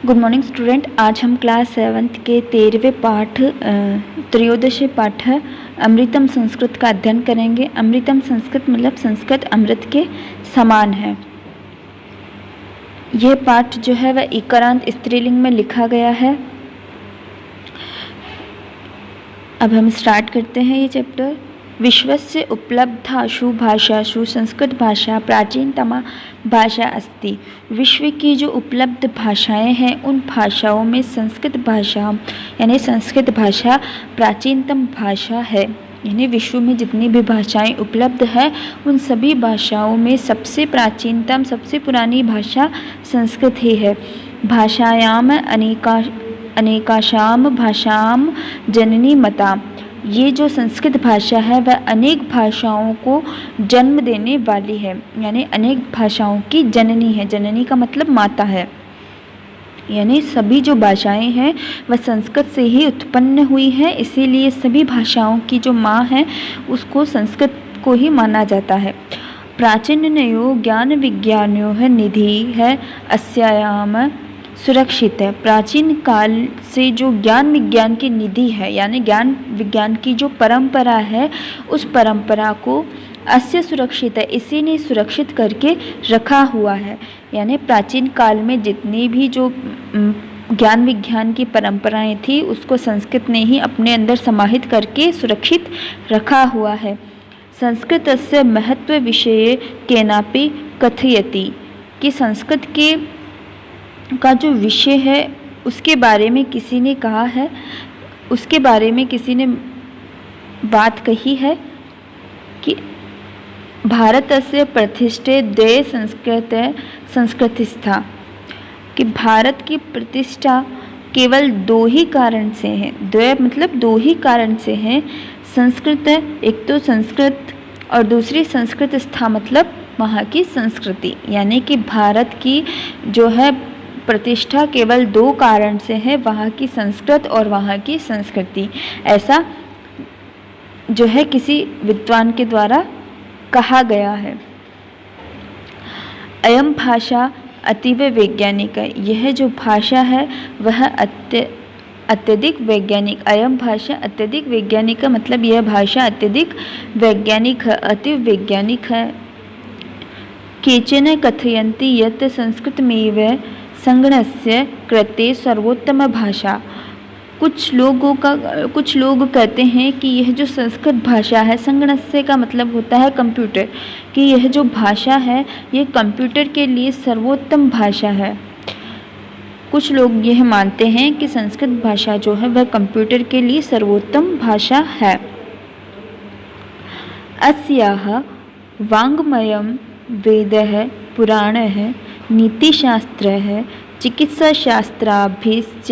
Good morning student. आज हम class 7th के 13वें पाठ त्रयोदश पाठ अमृतम संस्कृत का अध्ययन करेंगे। अमृतम संस्कृत मतलब संस्कृत अमृत के समान है। यह पाठ जो है वह इकारांत स्त्रीलिंग में लिखा गया है। अब हम स्टार्ट करते हैं ये चैप्टर। विश्वस्य उपलब्धासु भाषासु संस्कृत भाषा प्राचीनतमा भाषा अस्ति। विश्व की जो उपलब्ध भाषाएं हैं उन भाषाओं में संस्कृत भाषा यानी संस्कृत भाषा प्राचीनतम भाषा है। यानी विश्व में जितनी भी भाषाएं उपलब्ध है उन सभी भाषाओं में सबसे प्राचीनतम सबसे पुरानी भाषा संस्कृत ही है। भाषायाम अनेकाशाम भाषाम जननी मता। ये जो संस्कृत भाषा है वह अनेक भाषाओं को जन्म देने वाली है, यानी अनेक भाषाओं की जननी है। जननी का मतलब माता है, यानी सभी जो भाषाएं हैं वह संस्कृत से ही उत्पन्न हुई है। इसीलिए सभी भाषाओं की जो माँ है उसको संस्कृत को ही माना जाता है। प्राचीनयो ज्ञान विज्ञानो है निधि है अस्यायाम सुरक्षित है। प्राचीन काल से जो ज्ञान विज्ञान की निधि है यानी ज्ञान विज्ञान की जो परंपरा है उस परंपरा को अस्य सुरक्षित है, इसी ने सुरक्षित करके रखा हुआ है। यानी प्राचीन काल में जितनी भी जो ज्ञान विज्ञान की परंपराएं थी उसको संस्कृत ने ही अपने अंदर समाहित करके सुरक्षित रखा हुआ है। संस्कृतस्य महत्व विषये केनापि कथयति कि संस्कृत के का जो विषय है उसके बारे में किसी ने कहा है, उसके बारे में किसी ने बात कही है कि भारतस्य प्रतिष्ठे द्वे संस्कृतिस्था, कि भारत की प्रतिष्ठा केवल दो ही कारण से है। द्वे मतलब दो ही कारण से है। संस्कृत एक तो संस्कृत और दूसरी संस्कृत स्था मतलब वहाँ की संस्कृति। यानी कि भारत की जो है प्रतिष्ठा केवल दो कारण से है, वहाँ की संस्कृत और वहाँ की संस्कृति। ऐसा जो है किसी विद्वान के द्वारा कहा गया है। अयम भाषा अतीव वैज्ञानिक है। यह जो भाषा है वह अत्यधिक वैज्ञानिक। अयम भाषा अत्यधिक वैज्ञानिक का मतलब यह भाषा अत्यधिक वैज्ञानिक है, अति वैज्ञानिक है। केचन कथयन्ति यत् संस्कृतमेव संगणस्य कृते सर्वोत्तम भाषा। कुछ लोग कहते हैं कि यह जो संस्कृत भाषा है, संगणस्य का मतलब होता है कंप्यूटर, कि यह जो भाषा है ये कंप्यूटर के लिए सर्वोत्तम भाषा है। कुछ लोग यह मानते हैं कि संस्कृत भाषा जो है वह कंप्यूटर के लिए सर्वोत्तम भाषा है। अस्याः वाङ्मयं वेदः पुराणः नीतिशास्त्रः चिकित्साशास्त्राभिश्च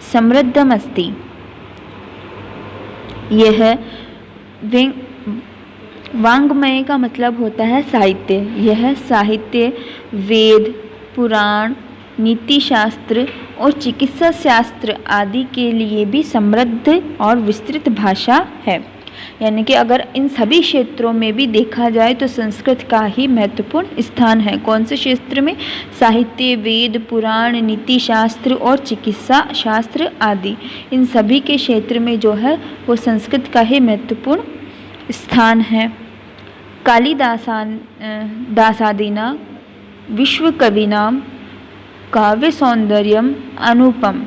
समृद्धमस्ति। यह वाङ्मय का मतलब होता है साहित्य। यह साहित्य वेद पुराण नीतिशास्त्र और चिकित्सा शास्त्र आदि के लिए भी समृद्ध और विस्तृत भाषा है। यानी कि अगर इन सभी क्षेत्रों में भी देखा जाए तो संस्कृत का ही महत्वपूर्ण स्थान है। कौन से क्षेत्र में? साहित्य वेद पुराण नीति शास्त्र और चिकित्सा शास्त्र आदि, इन सभी के क्षेत्र में जो है वो संस्कृत का ही महत्वपूर्ण स्थान है। कालिदासादीना विश्वकविनां काव्य सौंदर्यम अनुपम।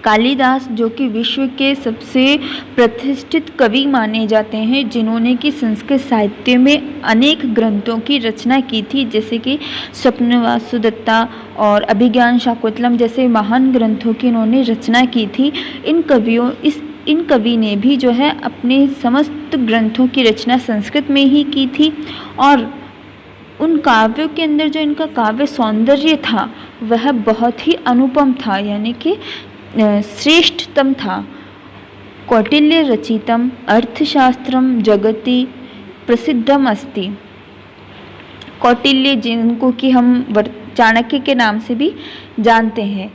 कालिदास जो कि विश्व के सबसे प्रतिष्ठित कवि माने जाते हैं, जिन्होंने कि संस्कृत साहित्य में अनेक ग्रंथों की रचना की थी, जैसे कि स्वप्नवासुदत्ता और अभिज्ञान शाकुंतलम जैसे महान ग्रंथों की इन्होंने रचना की थी। इन कवि ने भी जो है अपने समस्त ग्रंथों की रचना संस्कृत में ही की थी। और उन काव्यों के अंदर जो इनका काव्य सौंदर्य था वह बहुत ही अनुपम था, यानी कि श्रेष्ठतम था। कौटिल्य रचितम अर्थशास्त्रम जगति प्रसिद्धम अस्ति। कौटिल्य जिनको कि हम चाणक्य के नाम से भी जानते हैं,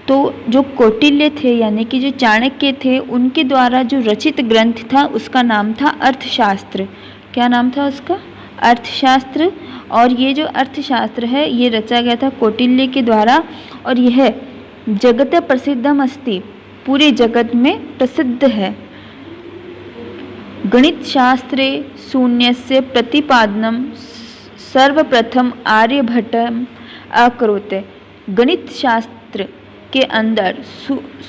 तो जो कौटिल्य थे यानी कि जो चाणक्य थे उनके द्वारा जो रचित ग्रंथ था उसका नाम था अर्थशास्त्र। क्या नाम था उसका? अर्थशास्त्र। और ये जो अर्थशास्त्र है ये रचा गया था कौटिल्य के द्वारा, और यह जगत प्रसिद्धम अस्ति, पूरे जगत में प्रसिद्ध है। गणित शास्त्रे शून्यस्य प्रतिपादनम सर्वप्रथम आर्यभट्टम अकरोत्। गणित शास्त्र के अंदर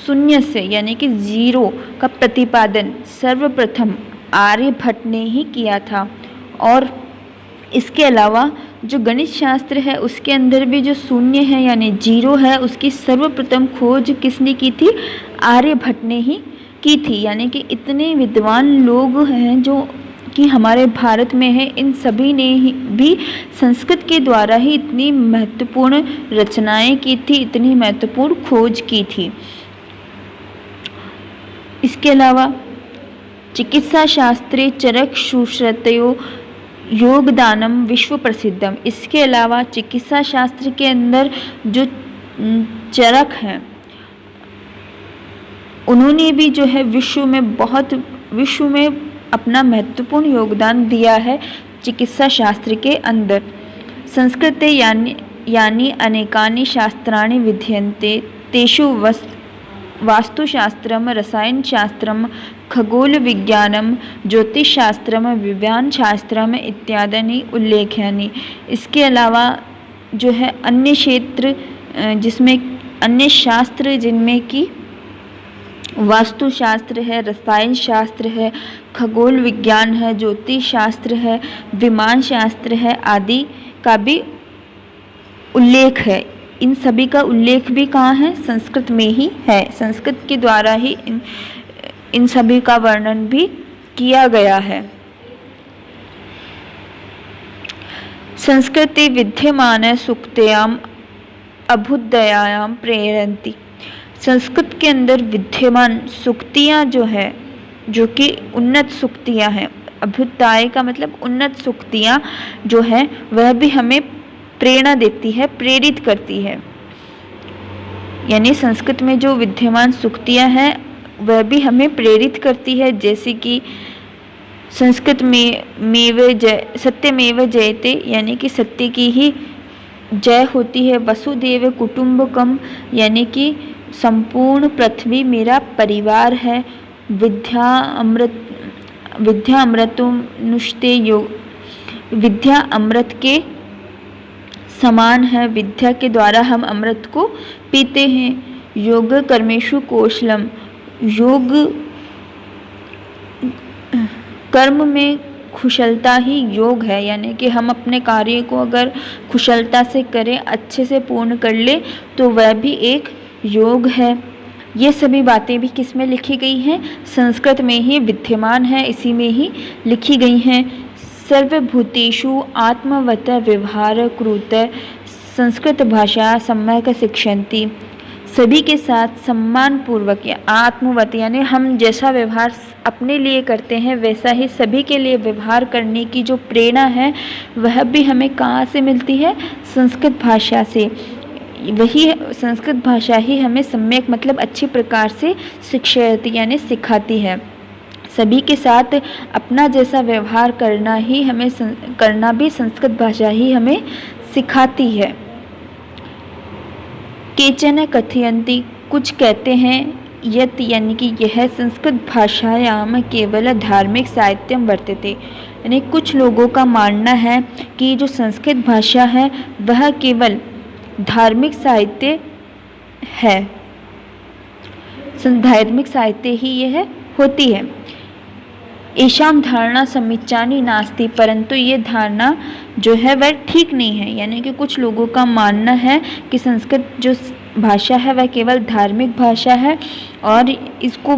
शून्य से यानी कि जीरो का प्रतिपादन सर्वप्रथम आर्यभट्ट ने ही किया था। और इसके अलावा जो गणित शास्त्र है उसके अंदर भी जो शून्य है यानी जीरो है उसकी सर्वप्रथम खोज किसने की थी? आर्यभट्ट ने ही की थी। यानी कि इतने विद्वान लोग हैं जो कि हमारे भारत में है, इन सभी ने ही भी संस्कृत के द्वारा ही इतनी महत्वपूर्ण रचनाएं की थी, इतनी महत्वपूर्ण खोज की थी। इसके अलावा चिकित्सा शास्त्रे चरक सुश्रुतयो योगदानम विश्व प्रसिद्धम। इसके अलावा चिकित्सा शास्त्र के अंदर जो चरक हैं उन्होंने भी जो है विश्व में अपना महत्वपूर्ण योगदान दिया है चिकित्सा शास्त्र के अंदर। संस्कृते यानी अनेकानि शास्त्राणि विद्यन्ते, तेषु वास्तुशास्त्रम, रसायनशास्त्रम, खगोलविज्ञानम, ज्योतिषशास्त्रम, विज्ञानशास्त्रम इत्यादि उल्लेख्यानि। इसके अलावा जो है अन्य क्षेत्र जिसमें अन्य शास्त्र जिनमें कि वास्तुशास्त्र है, रसायन शास्त्र है, खगोल विज्ञान है, ज्योतिष शास्त्र है, विमान शास्त्र है आदि का भी उल्लेख है। इन सभी का उल्लेख भी कहाँ है? संस्कृत में ही है। संस्कृत के द्वारा ही इन सभी का वर्णन भी किया गया है। संस्कृते विद्यमान सूक्त्याम अभ्युदयायां प्रेरयन्ति। संस्कृत के अंदर विद्यमान सूक्तियाँ जो है, जो कि उन्नत सूक्तियाँ हैं, अभ्युदय का मतलब उन्नत सूक्तियाँ जो है वह भी हमें प्रेरणा देती है, प्रेरित करती है। यानी संस्कृत में जो विद्यमान सूक्तियाँ हैं वह भी हमें प्रेरित करती है। जैसे कि संस्कृत में सत्यमेव जयते, यानी कि सत्य की ही जय होती है। वसुदेव कुटुंबकम, यानी कि संपूर्ण पृथ्वी मेरा परिवार है। विद्या अमृतनुष्टे योग, विद्या अमृत के समान है। विद्या के द्वारा हम अमृत को पीते हैं। योग कर्मेषु कौशलम, योग कर्म में कुशलता ही योग है। यानी कि हम अपने कार्य को अगर कुशलता से करें, अच्छे से पूर्ण कर ले तो वह भी एक योग है। ये सभी बातें भी किस में लिखी गई हैं? संस्कृत में ही विद्यमान है, इसी में ही लिखी गई हैं। सर्वभूतेषु आत्मवत व्यवहार कुरुत, संस्कृत भाषा सम्यक शिक्षन्ति। सभी के साथ सम्मान पूर्वक या आत्मवत, यानी हम जैसा व्यवहार अपने लिए करते हैं वैसा ही सभी के लिए व्यवहार करने की जो प्रेरणा है वह भी हमें कहाँ से मिलती है? संस्कृत भाषा से। वही संस्कृत भाषा ही हमें सम्यक मतलब अच्छी प्रकार से शिक्षयति यानी सिखाती है। सभी के साथ अपना जैसा व्यवहार करना ही हमें करना भी संस्कृत भाषा ही हमें सिखाती है। केचन कथयन्ति, कुछ कहते हैं, यत यानी कि यह संस्कृत भाषायाम केवल धार्मिक साहित्यम वर्तते, यानी कुछ लोगों का मानना है कि जो संस्कृत भाषा है वह केवल धार्मिक साहित्य है, धार्मिक साहित्य ही यह होती है। ऐशाम धारणा समीचानी नास्ति, परंतु ये धारणा जो है वह ठीक नहीं है। यानी कि कुछ लोगों का मानना है कि संस्कृत जो भाषा है वह केवल धार्मिक भाषा है और इसको,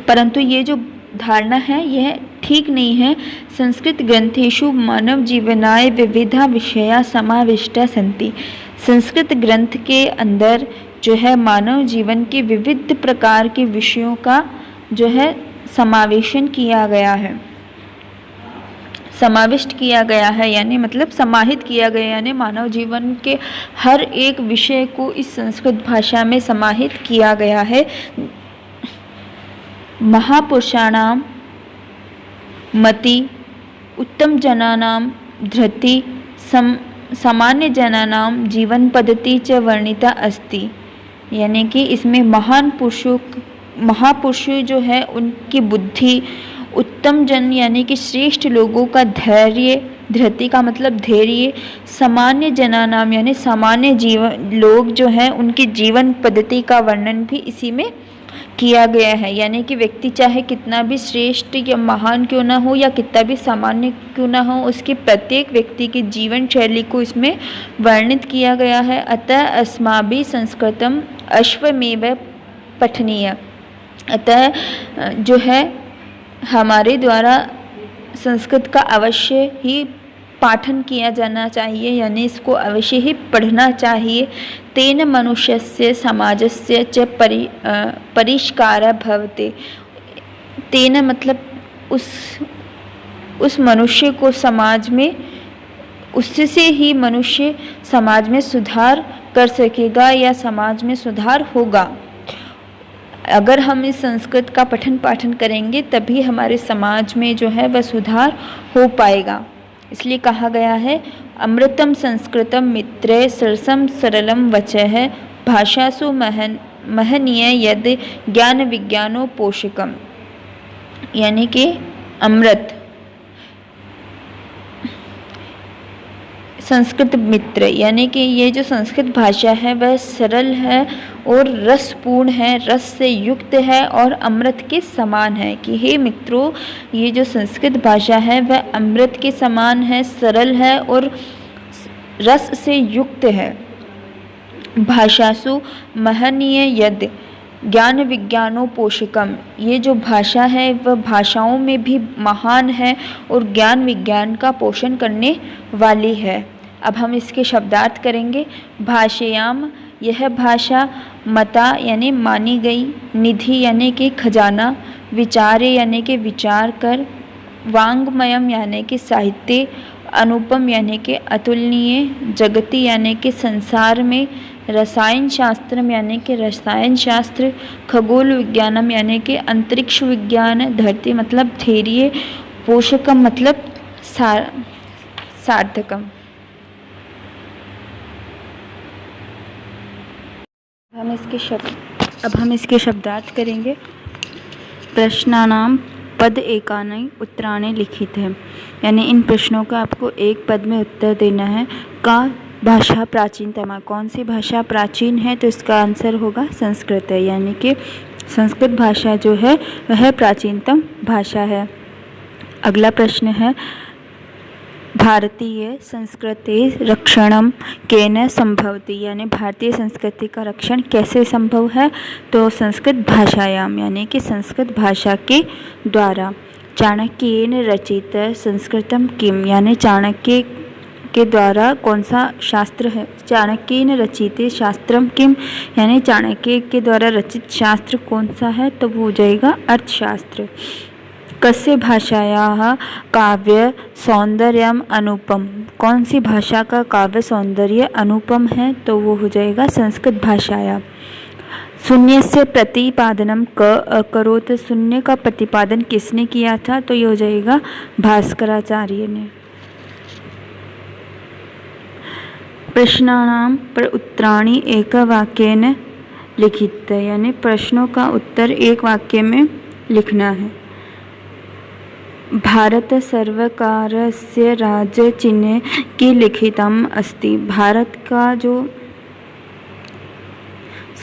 परंतु ये जो धारणा है यह ठीक नहीं है। संस्कृत ग्रंथेषु मानव जीवनाय विविधा विषया समाविष्टा सन्ति, संस्कृत ग्रंथ के अंदर जो है मानव जीवन के विविध प्रकार के विषयों का जो है समावेशन किया गया है, समाविष्ट किया गया है, यानी मतलब समाहित किया गया, यानी मानव जीवन के हर एक विषय को इस संस्कृत भाषा में समाहित किया गया है। महापुरुषाणाम मति उत्तम जनानां धृति सामान्य जनानां जीवन पद्धति च वर्णिता अस्ति, यानी कि इसमें महापुरुषों जो है उनकी बुद्धि, उत्तम जन यानी कि श्रेष्ठ लोगों का धैर्य, धृति का मतलब धैर्य, सामान्य जनानाम यानी सामान्य जीवन लोग जो हैं उनकी जीवन पद्धति का वर्णन भी इसी में किया गया है। यानी कि व्यक्ति चाहे कितना भी श्रेष्ठ या महान क्यों ना हो या कितना भी सामान्य क्यों ना हो, उसके प्रत्येक व्यक्ति की जीवन शैली को इसमें वर्णित किया गया है। अतः अस्माभिः संस्कृतम अश्वमेव पठनीय, अतः जो है हमारे द्वारा संस्कृत का अवश्य ही पाठन किया जाना चाहिए, यानी इसको अवश्य ही पढ़ना चाहिए। तेन मनुष्यस्य समाजस्य च परिष्कारः भवति, तेन मतलब उस मनुष्य को समाज में, उससे ही मनुष्य समाज में सुधार कर सकेगा या समाज में सुधार होगा। अगर हम इस संस्कृत का पठन पाठन करेंगे तभी हमारे समाज में जो है वह सुधार हो पाएगा। इसलिए कहा गया है अमृतम संस्कृतम मित्रे सरसम सरलम वचः भाषासु महनीय यद ज्ञान विज्ञानो पोषकम, यानी कि अमृत संस्कृत मित्र, यानी कि ये जो संस्कृत भाषा है वह सरल है और रसपूर्ण है, रस से युक्त है और अमृत के समान है। कि हे मित्रों, ये जो संस्कृत भाषा है वह अमृत के समान है, सरल है और रस से युक्त है। भाषासु महनीय यद ज्ञान विज्ञानो पोषकम, ये जो भाषा है वह भाषाओं में भी महान है और ज्ञान विज्ञान का पोषण करने वाली है। अब हम इसके शब्दार्थ करेंगे। भाषयाम, यह भाषा, मता यानी मानी गई, निधि यानी कि खजाना, विचारे यानी कि विचार कर, वांग्मयम यानी कि साहित्य, अनुपम यानी कि अतुलनीय, जगति यानी कि संसार में, रसायन शास्त्रम यानी कि रसायन शास्त्र, खगोल विज्ञानम यानी कि अंतरिक्ष विज्ञान, धरती मतलब धैर्य, पोषकम मतलब सार्थकम। अब हम इसके शब्दार्थ करेंगे। प्रश्नानाम पद एकानि उत्तराणि लिखित है, यानी इन प्रश्नों का आपको एक पद में उत्तर देना है। का भाषा प्राचीनतमा, कौन सी भाषा प्राचीन है, तो इसका आंसर होगा संस्कृत है, यानी कि संस्कृत भाषा जो है वह प्राचीनतम भाषा है। अगला प्रश्न है भारतीय संस्कृति रक्षणम केन संभवति, यानी भारतीय संस्कृति का रक्षण कैसे संभव है, तो संस्कृत भाषायाम यानी कि संस्कृत भाषा के द्वारा। चाणक्येन रचित संस्कृतम किम, यानी चाणक्य के द्वारा कौन सा शास्त्र है। चाणक्येन रचित शास्त्रम किम, यानी चाणक्य के द्वारा रचित शास्त्र कौन सा है, तो वो हो जाएगा अर्थशास्त्र। कस्य भाषायाः काव्य सौंदर्यम अनुपम, कौन सी भाषा का काव्य सौंदर्य अनुपम है, तो वो हो जाएगा संस्कृत भाषाया। शून्यस्य प्रतिपादनम क अकरोत्, शून्य का प्रतिपादन किसने किया था, तो ये हो जाएगा भास्कराचार्य ने। प्रश्नानां पर उत्तराणि एकवाक्येन लिखित, यानी प्रश्नों का उत्तर एक वाक्य में लिखना है। भारत सर्वकारस्य राज्यचिह्ने की लिखितम अस्ति, भारत का जो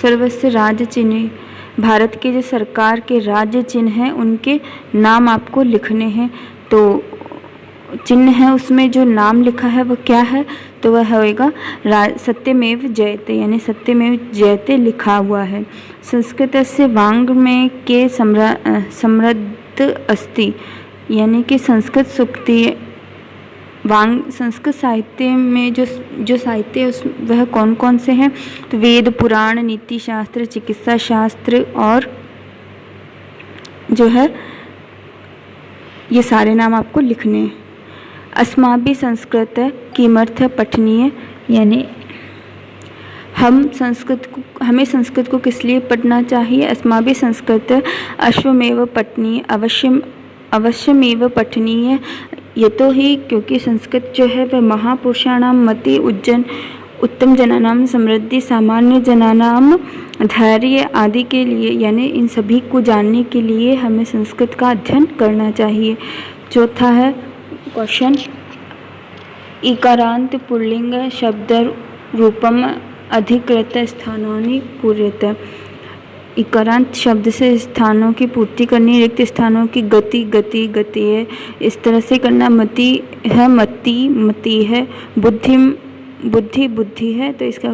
सर्वस्य राज्य चिन्ह, भारत के जो सरकार के राज्य चिन्ह हैं उनके नाम आपको लिखने हैं। तो चिन्ह है उसमें जो नाम लिखा है वह क्या है, तो वह होएगा सत्यमेव जयते, यानी सत्यमेव जयते लिखा हुआ है। संस्कृतस्य वाङ्मये के समृद्ध अस्ति, यानी कि संस्कृत सूक्ति संस्कृत साहित्य में जो साहित्य है वह कौन कौन से हैं, तो वेद, पुराण, नीति शास्त्र, चिकित्सा शास्त्र और जो है ये सारे नाम आपको लिखने हैं। अस्माभिः संस्कृत किमर्थ पठनीय, यानी हमें संस्कृत को किस लिए पढ़ना चाहिए। अस्माभिः संस्कृत अश्वमेव पठनीय, अवश्यमेव पठनीय, यतो हि क्योंकि संस्कृत जो है वह महापुरुषाणां मति उज्जन उत्तम जनानाम समृद्धि सामान्य जनानाम धैर्य आदि के लिए, यानी इन सभी को जानने के लिए हमें संस्कृत का अध्ययन करना चाहिए। चौथा है क्वेश्चन, इकारांत पुल्लिंग शब्द रूपम अधिकृत स्थानानि पूर्यते। इकारांत शब्द से स्थानों की पूर्ति करनी, रिक्त स्थानों की गति गति गति है, इस तरह से करना। मति है मति मति है, बुद्धि बुद्धि बुद्धि है, तो इसका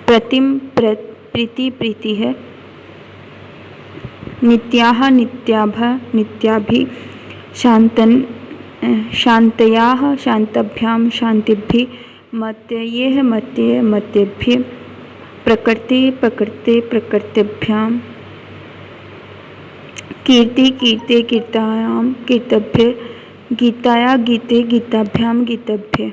प्रतिम प्रीति प्रीति है। नित्याः नित्याभा नित्याभि, शांतन शांतयाः शांतभ्याम शांतिभि, मत्ययेह मत्यय मत्यभ्य, प्रकृति प्रकृते प्रकृतिभ्याम, कीर्ति कीर्ते कीर्तायाम कीर्तभ्य, गीताया गीते गीताभ्याम गीतभ्य।